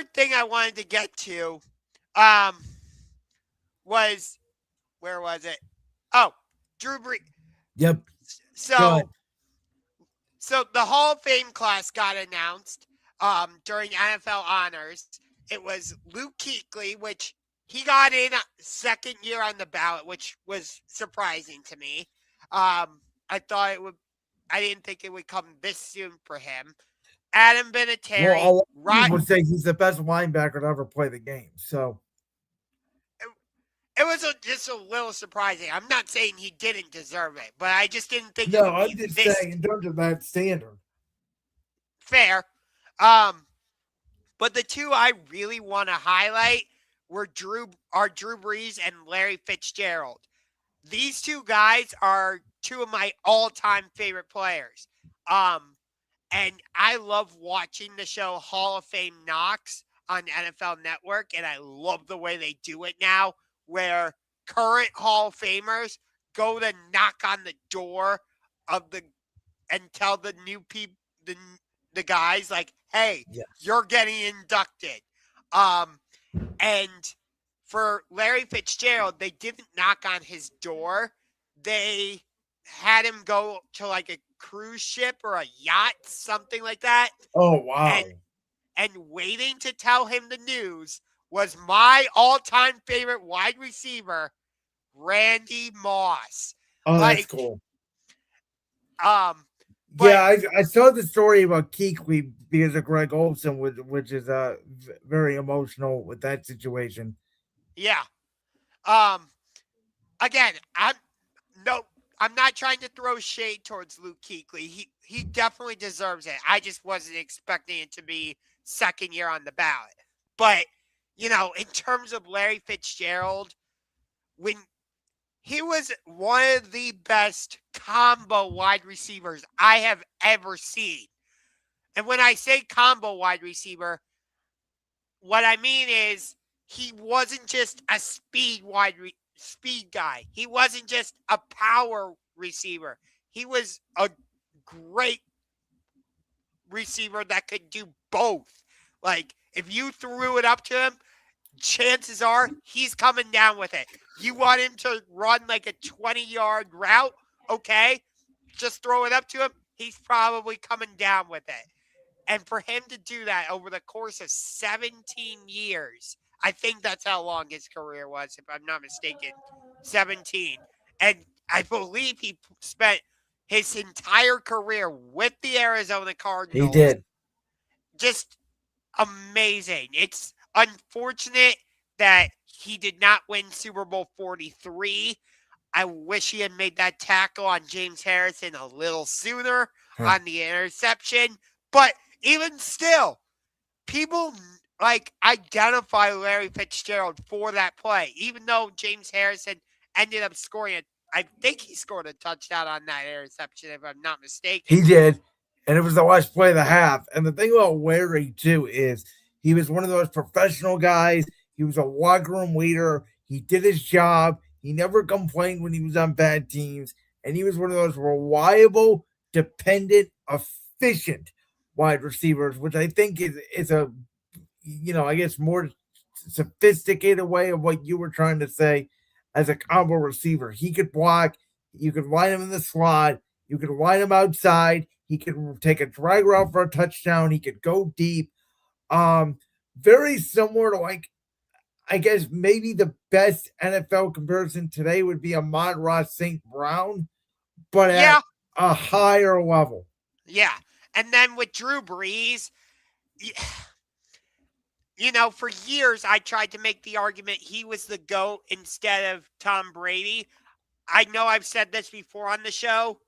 thing I wanted to get to um, was where was it? Oh, Drew Brees. Yep. Go So ahead. so the Hall of Fame class got announced during NFL honors. It was Luke Kuechly, which he got in second year on the ballot, which was surprising to me. I thought it would. I didn't think it would come this soon for him. Adam Well, a Vinatieri, lot of right? people say he's the best linebacker to ever play the game. So, It was just a little surprising. I'm not saying he didn't deserve it, but I just didn't think it no, would I'm be just this saying in terms of that standard. fair. Um, but the two I really want to highlight are Drew Brees and Larry Fitzgerald. These two guys are two of my all-time favorite players. Um, and I love watching the show Hall of Fame Knocks on NFL Network, and I love the way they do it now, where current Hall of Famers go to knock on the door of the and tell the new people the guys like, "Hey, Yes. you're getting inducted." Um, and for Larry Fitzgerald, they didn't knock on his door. They had him go to like a cruise ship or a yacht, something like that, Oh, and wow. waiting to tell him the news was my all-time favorite wide receiver, Randy Moss. Oh, that's Like, cool. um, but Yeah, I saw the story about Keekly because of Greg Olson, which is very emotional with that situation. yeah. Um, again, no, I'm not trying to throw shade towards Luke Kuechly. He definitely deserves it. I just wasn't expecting it to be second year on the ballot. But in terms of Larry Fitzgerald, when he was one of the best combo wide receivers I have ever seen. And when I say combo wide receiver, what I mean is he wasn't just a speed guy. He wasn't just a power receiver. He was a great receiver that could do both. Like if you threw it up to him, chances are he's coming down with it. You want him to run like a 20-yard route, okay? Just throw it up to him. He's probably coming down with it. And for him to do that over the course of 17 years, I think that's how long his career was, if I'm not mistaken. 17. And I believe he spent his entire career with the Arizona He Cardinals. did. Just amazing. It's unfortunate that he did not win Super Bowl 43. I wish he had made that tackle on James Harrison a little sooner Huh. on the interception. But even still, people like identify Larry Fitzgerald for that play, even though James Harrison ended up scoring it. I think he scored a touchdown on that interception, if I'm not mistaken. He did, and it was the last play of the half. And the thing about Larry too is he was one of those professional guys. He was a locker room leader. He did his job. He never complained when he was on bad teams, and he was one of those reliable, dependent, efficient wide receivers, which I think is a I guess more sophisticated way of what you were trying to say as a combo receiver. He could block. You could line him in the slot. You could line him outside. He could take a drag route for a touchdown. He could go deep. Um, Very similar to like I guess maybe the best NFL comparison today would be Ross St. Brown, but at Yeah, a higher level. yeah. And then with Drew Brees, for years I tried to make the argument he was the GOAT instead of Tom Brady. I know I've said this before on the show,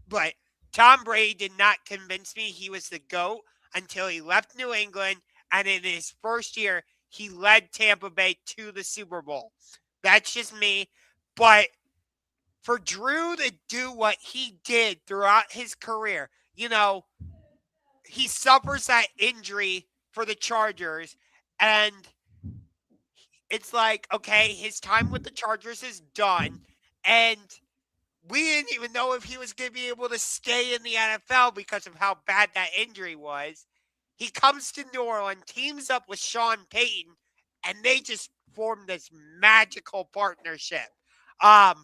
but Tom Brady did not convince me he was the GOAT until he left New England. And in his first year, he led Tampa Bay to the Super Bowl. That's just me. But for Drew to do what he did throughout his career, he suffers that injury for the Chargers. And it's like, okay, his time with the Chargers is done. And we didn't even know if he was going to be able to stay in the NFL because of how bad that injury was. He comes to New Orleans, teams up with Sean Payton, and they just form this magical partnership. I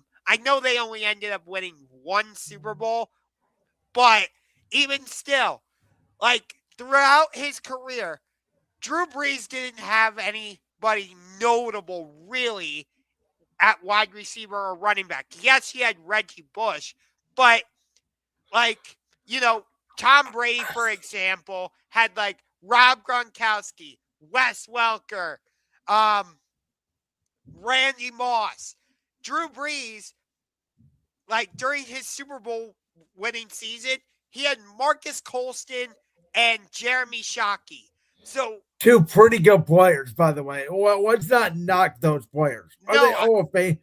know they only ended up winning one Super Bowl, but even still, like throughout his career, Drew Brees didn't have anybody notable really at wide receiver or running back. Yes, he had Reggie Bush, but like, you know, Tom Brady, for example, had like Rob Gronkowski, Wes Welker, um, Randy Moss. Drew Brees, like during his Super Bowl winning season, he had Marcus Colston and Jeremy Shockey. So Two pretty good players, by the way. Well, let's not knock those players. Are they no, Hall of Fame?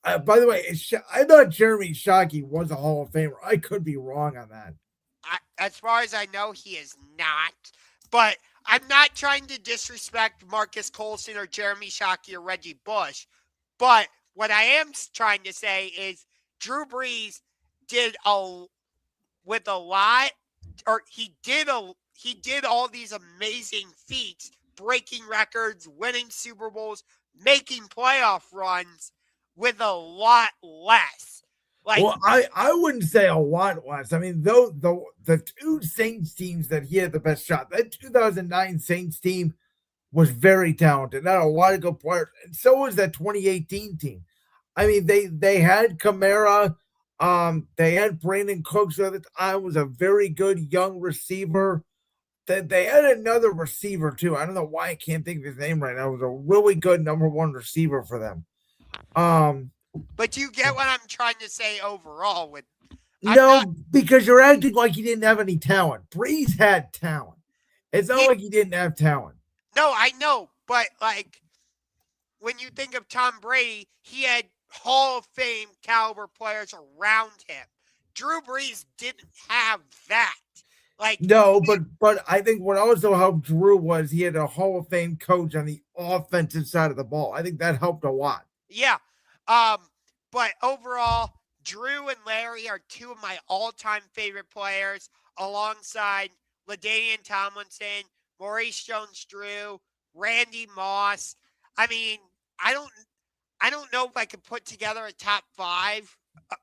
By the way, I thought Jeremy Shockey was a Hall of Famer. I could be wrong on that. as far as I know, he is not. But I'm not trying to disrespect Marcus Colston or Jeremy Shockey or Reggie Bush. But what I am trying to say is Drew Brees did a with a lot, or he did all these amazing feats, breaking records, winning Super Bowls, making playoff runs with a lot less. Like, Well, I wouldn't say a lot less. I mean, though the two Saints teams that he had the best shot, that 2009 Saints team was very talented. Not a lot of good players, and so was that 2018 team. I mean, they had Kamara, they had Brandon Cooks at the time, was a very good young receiver. They had another receiver too. I don't know why I can't think of his name right now. It was a really good number one receiver for them. Um, but you get what I'm trying to say overall. With I'm not. no, because you're acting like he didn't have any talent. Breeze had talent. It's not He, like he didn't have talent. no, I know, but like when you think of Tom Brady, he had Hall of Fame caliber players around him. Drew Brees didn't have that. Like, No, but I think what also helped Drew was he had a Hall of Fame coach on the offensive side of the ball. I think that helped a lot. yeah. Um, but overall, Drew and Larry are two of my all-time favorite players, alongside LaDainian Tomlinson, Maurice Jones-Drew, Randy Moss. I mean, I don't I don't know if I could put together a top five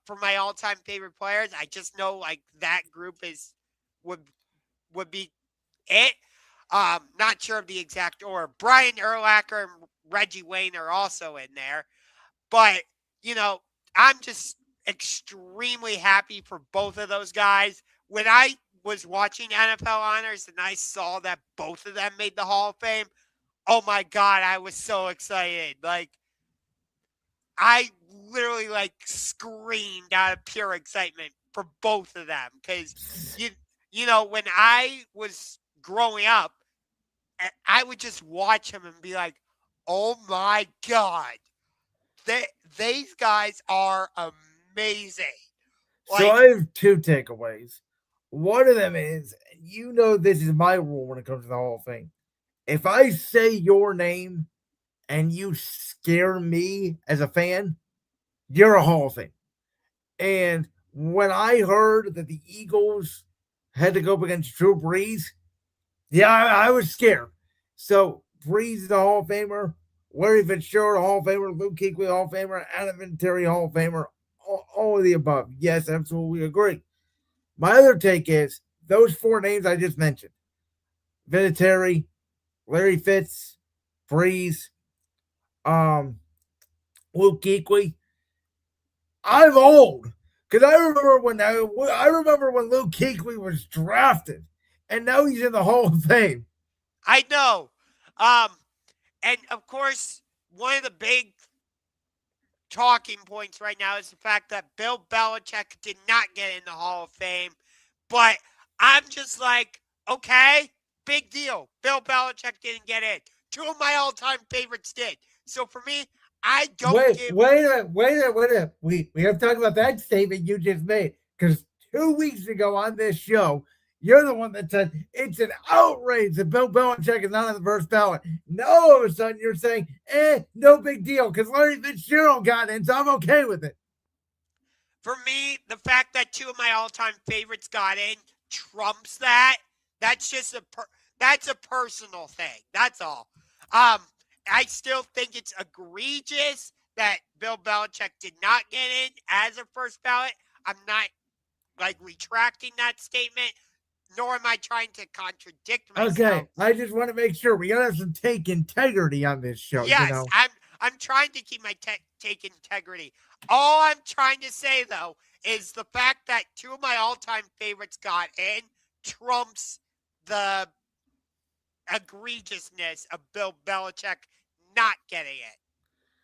for my all-time favorite players. I just know like that group is would would be it. Not sure of the exact order. Brian Urlacher and Reggie Wayne are also in there, but you know I'm just extremely happy for both of those guys. When I was watching NFL honors and I saw that both of them made the Hall of Fame, oh my god, I was so excited. Like I literally like screamed out of pure excitement for both of them because you you know when I was growing up, I would just watch them and be like, "Oh my god, they these guys are amazing!" So Like, I have two takeaways. One of them is, you know, this is my rule when it comes to the Hall of Fame. If I say your name and you scare me as a fan, you're a Hall of Fame. And when I heard that the Eagles had to go up against Drew Brees, yeah, I was scared. So Brees is a Hall of Famer, Larry Fitzgerald Hall of Famer, Luke Kuechly Hall of Famer, Adam Vinatieri Hall of Famer, all of the above. Yes, absolutely agree. My other take is those four names I just mentioned: Vinatieri, Larry Fitz, Brees, um, Luke Kuechly. I'm old because I remember when Luke Kuechly was drafted, and now he's in the Hall of Fame. I know, um, and of course, one of the big talking points right now is the fact that Bill Belichick did not get in the Hall of Fame. But I'm just like, okay, big deal. Bill Belichick didn't get in. Two of my all-time favorites did. So for me, I don't give. Wait a minute. We have to talk about that statement you just made because 2 weeks ago on this show, you're the one that said it's an outrage that Bill Belichick is not on the first ballot. Now all of a sudden you're saying, no big deal because Larry Fitzgerald got in, so I'm okay with it. For me, the fact that two of my all-time favorites got in trumps that. That's just That's a personal thing. That's all. I still think it's egregious that Bill Belichick did not get in as a first ballot. I'm not retracting that statement, nor am I trying to contradict Okay, myself. I just want to make sure we gotta have some take integrity on this show. Yes, I'm trying to keep my take integrity. All I'm trying to say though is the fact that two of my all-time favorites got in trumps the egregiousness of Bill Belichick not getting it.